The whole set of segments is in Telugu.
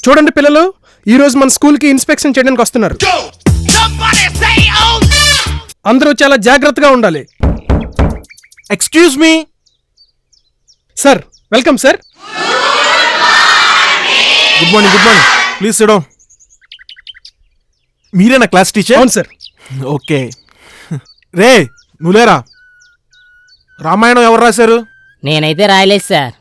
చూడండి పిల్లలు, ఈ రోజు మన స్కూల్ కి ఇన్స్పెక్షన్ చేయడానికి వస్తున్నారు. అందరూ చాలా జాగ్రత్తగా ఉండాలి. Excuse me sir, welcome sir. Good morning please SIT down. మీరేనా క్లాస్ టీచర్? అవును సార్. ఓకే. రే నువ్వులేరా, రామాయణం ఎవరు రాశారు? నేనైతే రాయలేదు సార్.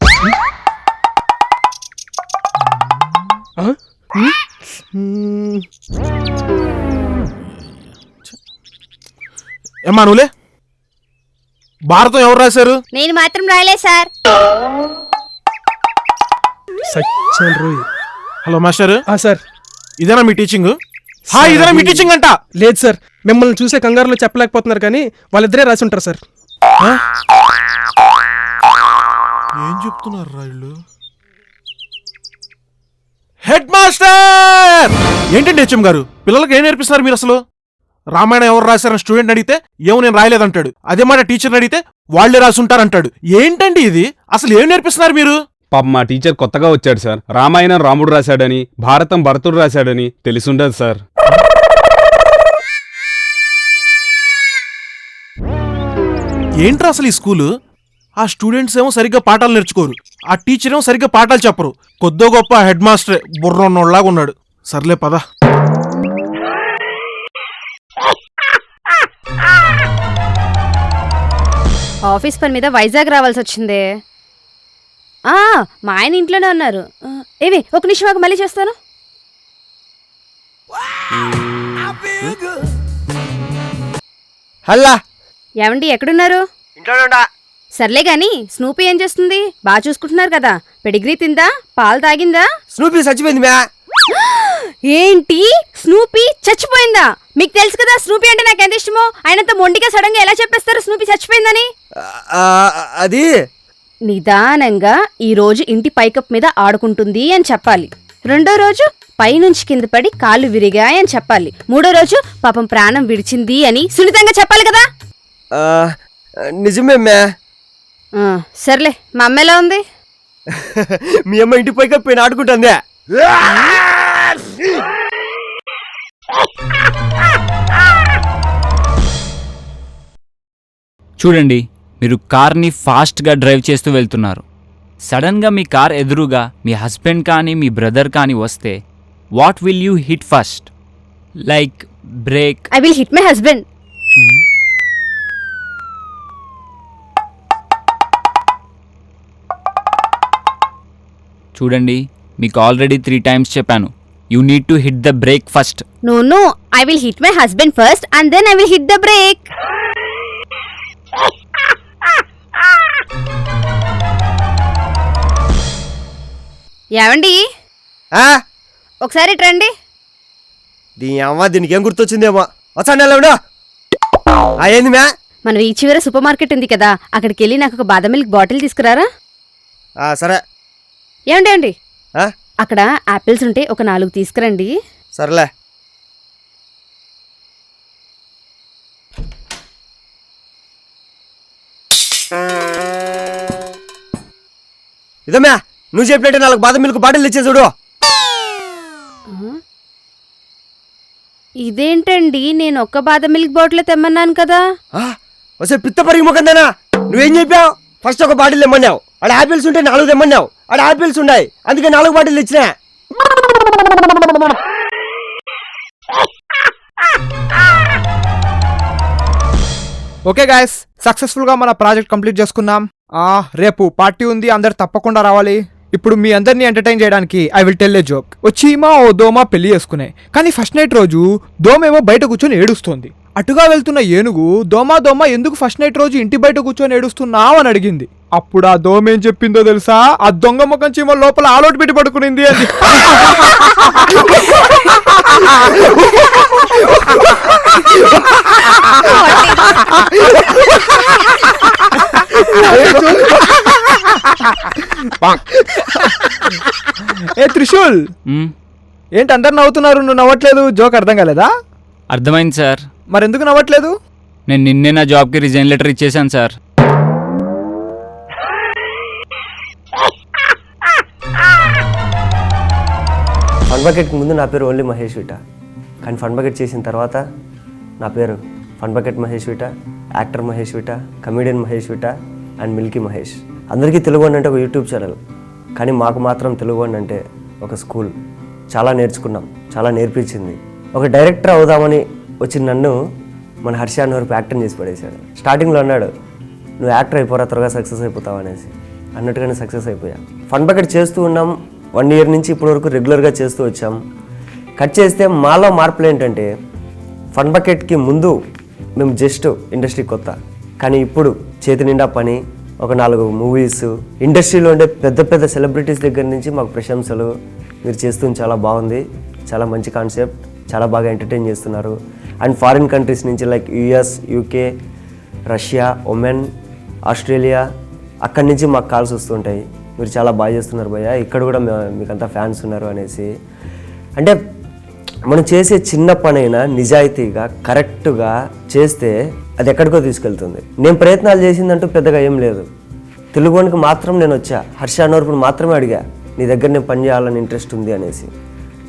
ఏమ్మా నువ్వులే, భారతం ఎవరు రాశారు? నేను మాత్రం రాయలేదు సార్. సత్యం రోయ్. Hello master, sir. ఇదేనా మీ టీచింగ్? ఇదేనా మీ టీచింగ్ అంట? లేదు సార్, మిమ్మల్ని చూసే కంగారులో చెప్పలేకపోతున్నారు, కానీ వాళ్ళిద్దరే రాసి ఉంటారు సార్. ఏం చెప్తున్నారు రాయుళ్ళు? Head master! ఏంటండి హెచ్ఎం గారు, పిల్లలకి ఏం నేర్పిస్తున్నారు మీరు అసలు? రామాయణం ఎవరు రాశారని స్టూడెంట్ అడిగితే ఏమో నేను రాయలేదంటాడు. అదే మాట టీచర్ని అడిగితే వాళ్లే రాసి ఉంటారంటాడు. ఏంటండి ఇది? అసలు ఏం నేర్పిస్తున్నారు మీరు? పాప మా టీచర్ కొత్తగా వచ్చాడు సార్. రామాయణం రాముడు రాశాడని, భారతం భరతుడు రాశాడని తెలిసుండదు సార్. ఏంట్రా అసలు ఈ స్కూలు? ఆ స్టూడెంట్స్ ఏమో సరిగ్గా పాఠాలు నేర్చుకోరు, ఆ టీచర్ ఏమో సరిగ్గా పాఠాలు చెప్పరు. కొద్దో గొప్ప హెడ్ మాస్టరే బుర్రన్నోళ్ళలాగా ఉన్నాడు. సర్లే పద. ఆఫీస్ పని మీద వైజాగ్ రావాల్సి వచ్చింది. మా ఆయన ఇంట్లోనే ఉన్నారు. ఏవి ఒక నిమిషం ఆగు, మళ్ళీ చేస్తాను. హల్లా ఏమండి ఎక్కడున్నారు? సర్లే గాని స్నూపీ ఏం చేస్తుంది? బాగా చూసుకుంటున్నారు కదా. పెడిగ్రీ తిందా? పాలు తాగిందా? స్నూపీ చచ్చిపోయింది మ్యా. ఏంటి, స్నూపీ చచ్చిపోయిందా? మీకు తెలుసు కదా స్నూపీ అంటే నాకు ఎంత ఇష్టమో. ఆయనంత మొండిగా సడన్ గా ఎలా చెప్పేస్తారు స్నూపీ చచ్చిపోయిందని? అది నిదానంగా ఈ రోజు ఇంటి పైకప్పు మీద ఆడుకుంటుంది అని చెప్పాలి. రెండో రోజు పైనుంచి కింద పడి కాళ్ళు విరిగాయని చెప్పాలి. మూడో రోజు పాపం ప్రాణం విడిచింది అని సున్నితంగా చెప్పాలి కదా. నిజమే మ్యా. సర్లే, మా అమ్మ ఎలా ఉంది? మీ అమ్మ ఇంటి పైకప్పు ఆడుకుంటుందే. చూడండి, మీరు కార్ని ఫాస్ట్గా డ్రైవ్ చేస్తూ వెళ్తున్నారు. సడన్గా మీ కార్ ఎదురుగా మీ హస్బెండ్ కానీ మీ బ్రదర్ కానీ వస్తే what will you hit first? Like brake? I will hit my husband. చూడండి, మీకు ఆల్రెడీ 3 times చెప్పాను. You need to hit the brake first. No, I will hit my husband first and then I will hit the brake. ఏవండి ఒకసారి రండి. దీని అమ్మ దీనికి ఏం గుర్తొచ్చిందేమో. వచ్చాను ఏంది మ్యా? మనం ఈ చివర సూపర్ మార్కెట్ ఉంది కదా, అక్కడికి వెళ్ళి నాకు ఒక బాదం మిల్క్ బాటిల్ తీసుకురారా? సరే. ఏమండి అక్కడ ఆపిల్స్ ఉంటే ఒక 4 తీసుకురండి. సర్లే. ఇదమ్యా, నువ్వు చెప్పినట్టే 4 బాదం మిల్క్ బాటిల్ ఇచ్చే చూడు. ఇదేంటండి, నేను ఒక్క బాదం మిల్క్ బాటిల్ తెమ్మన్నాను కదా. వస్తే పిత్త పరిగి ముఖందేనా? నువ్వేం చెప్పావు? ఫస్ట్ ఒక బాటిల్ తెమ్మన్నావు, ఆడ ఆపిల్స్ ఉంటే 4 తెమ్మన్నావు. ఆడ ఆపిల్స్ ఉన్నాయి, అందుకే 4 బాటిల్ ఇచ్చినా. ఓకే గాయస్, సక్సెస్ఫుల్ గా మన ప్రాజెక్ట్ కంప్లీట్ చేసుకున్నాం. రేపు పార్టీ ఉంది, అందరు తప్పకుండా రావాలి. ఇప్పుడు మీ అందరినీ ఎంటర్టైన్ చేయడానికి I will tell a joke. చీమా ఓ దోమ పెళ్లి చేసుకునే, కానీ ఫస్ట్ నైట్ రోజు దోమేమో బయట కూర్చొని ఏడుస్తోంది. అటుగా వెళ్తున్న ఏనుగు దోమ ఎందుకు ఫస్ట్ నైట్ రోజు ఇంటి బయట కూర్చొని ఏడుస్తున్నావు అని అడిగింది. అప్పుడు ఆ దోమ ఏం చెప్పిందో తెలుసా? ఆ దొంగ ముఖం చీమ లోపల ఆలోటు పెట్టి పడుకునింది అని. ఏ త్రిశూల్, ఏంటి అందరు నవ్వుతున్నారు, నువ్వు నవ్వట్లేదు? జోక్ అర్థం కాలేదా? అర్థమైంది సార్. మరెందుకు నవ్వట్లేదు? నేను నిన్నే నా జాబ్కి రిజైన్ లెటర్ ఇచ్చేసాను సార్. ఫన్ బకెట్కి ముందు నా పేరు ఓన్లీ మహేష్ విట, కానీ ఫన్ బకెట్ చేసిన తర్వాత నా పేరు fun bucket Mahesh Vitta, actor Mahesh Vitta, comedian Mahesh Vitta and milky Mahesh. అందరికీ తెలుగు అంటే ఒక యూట్యూబ్ ఛానల్, కానీ మాకు మాత్రం తెలుగు అంటే ఒక స్కూల్. చాలా నేర్చుకున్నాం, చాలా నేర్పించింది. ఒక డైరెక్టర్ అవుదామని వచ్చిన నన్ను మన హర్ష అన్నవరపు యాక్టింగ్ చేసి పడేశాడు. స్టార్టింగ్లో అన్నాడు, నువ్వు యాక్టర్ అయిపోరా, త్వరగా సక్సెస్ అయిపోతావు అనేసి. అన్నట్టుగానే సక్సెస్ అయిపోయా. ఫన్ బకెట్ చేస్తూ ఉన్నాం 1 year నుంచి ఇప్పటి వరకు రెగ్యులర్గా చేస్తూ వచ్చాం. కట్ చేస్తే మాలో మార్పులు ఏంటంటే, ఫన్ బకెట్కి ముందు మేము జస్ట్ ఇండస్ట్రీ కొత్త, కానీ ఇప్పుడు చేతి నిండా పని, ఒక 4 మూవీస్, ఇండస్ట్రీలో ఉండే పెద్ద పెద్ద సెలబ్రిటీస్ దగ్గర నుంచి మాకు ప్రశంసలు. మీరు చేస్తుంది చాలా బాగుంది, చాలా మంచి కాన్సెప్ట్, చాలా బాగా ఎంటర్టైన్ చేస్తున్నారు. అండ్ ఫారిన్ కంట్రీస్ నుంచి like US, UK, Russia, Oman, Australia, అక్కడి నుంచి మాకు కాల్స్ వస్తుంటాయి, మీరు చాలా బాగా చేస్తున్నారు భయ్య, ఇక్కడ కూడా మీకంతా ఫ్యాన్స్ ఉన్నారు అనేసి. అంటే మనం చేసే చిన్న పనైనా నిజాయితీగా కరెక్ట్గా చేస్తే అది ఎక్కడికో తీసుకెళ్తుంది. నేను ప్రయత్నాలు చేసిందంటూ పెద్దగా ఏం లేదు. తెలుగునికి మాత్రం నేను వచ్చా, హర్ష అన్నవరపుని మాత్రమే అడిగా, నీ దగ్గర నేను పని చేయాలని ఇంట్రెస్ట్ ఉంది అనేసి.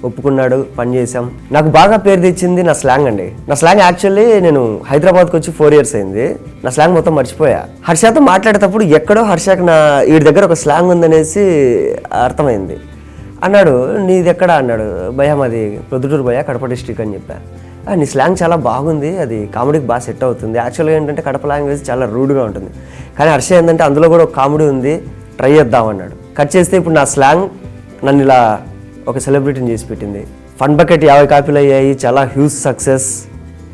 ఒప్పుకున్నాడు, పని చేసాం. నాకు బాగా పేరు తెచ్చింది నా స్లాంగ్ అండి. నా స్లాంగ్ యాక్చువల్లీ నేను హైదరాబాద్కి వచ్చి 4 years అయింది. నా స్లాంగ్ మొత్తం మర్చిపోయా. హర్షతో మాట్లాడేటప్పుడు ఎక్కడో హర్షకి వీడి దగ్గర ఒక స్లాంగ్ ఉందనేసి అర్థమైంది. అన్నాడు, నీది ఎక్కడ అన్నాడు. భయ మాది ప్రొద్దుటూరు భయ, కడప డిస్ట్రిక్ట్ అని చెప్పా. నీ స్లాంగ్ చాలా బాగుంది, అది కామెడీకి బాగా సెట్ అవుతుంది. యాక్చువల్గా ఏంటంటే కడప లాంగ్వేజ్ చాలా రూడ్గా ఉంటుంది, కానీ హర్ష ఏంటంటే అందులో కూడా ఒక కామెడీ ఉంది, ట్రై చేద్దాం అన్నాడు. కట్ చేస్తే ఇప్పుడు నా స్లాంగ్ నన్ను ఇలా ఒక సెలబ్రిటీని చేసి పెట్టింది. ఫన్ బకెట్ 50 కాపీలు అయ్యాయి, చాలా హ్యూజ్ సక్సెస్.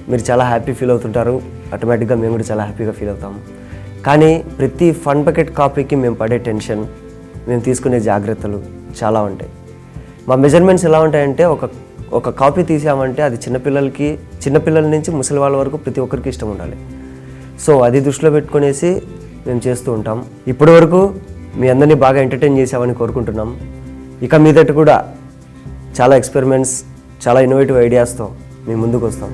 మీరు చాలా హ్యాపీ ఫీల్ అవుతుంటారు, ఆటోమేటిక్గా మేము కూడా చాలా హ్యాపీగా ఫీల్ అవుతాము. కానీ ప్రతి ఫన్ బకెట్ కాపీకి మేము పడే టెన్షన్, మేము తీసుకునే జాగ్రత్తలు చాలా ఉంటాయి. మా మెజర్మెంట్స్ ఎలా ఉంటాయంటే, ఒక కాపీ తీసామంటే అది చిన్నపిల్లల నుంచి ముసలి వాళ్ళ వరకు ప్రతి ఒక్కరికి ఇష్టం ఉండాలి. సో అది దృష్టిలో పెట్టుకునేసి మేము చేస్తూ ఉంటాం. ఇప్పటి వరకు మీ అందరినీ బాగా ఎంటర్టైన్ చేసామని కోరుకుంటున్నాం. ఇక మీదట కూడా చాలా ఎక్స్పెరిమెంట్స్, చాలా ఇన్నోవేటివ్ ఐడియాస్తో మేము ముందుకు వస్తాం.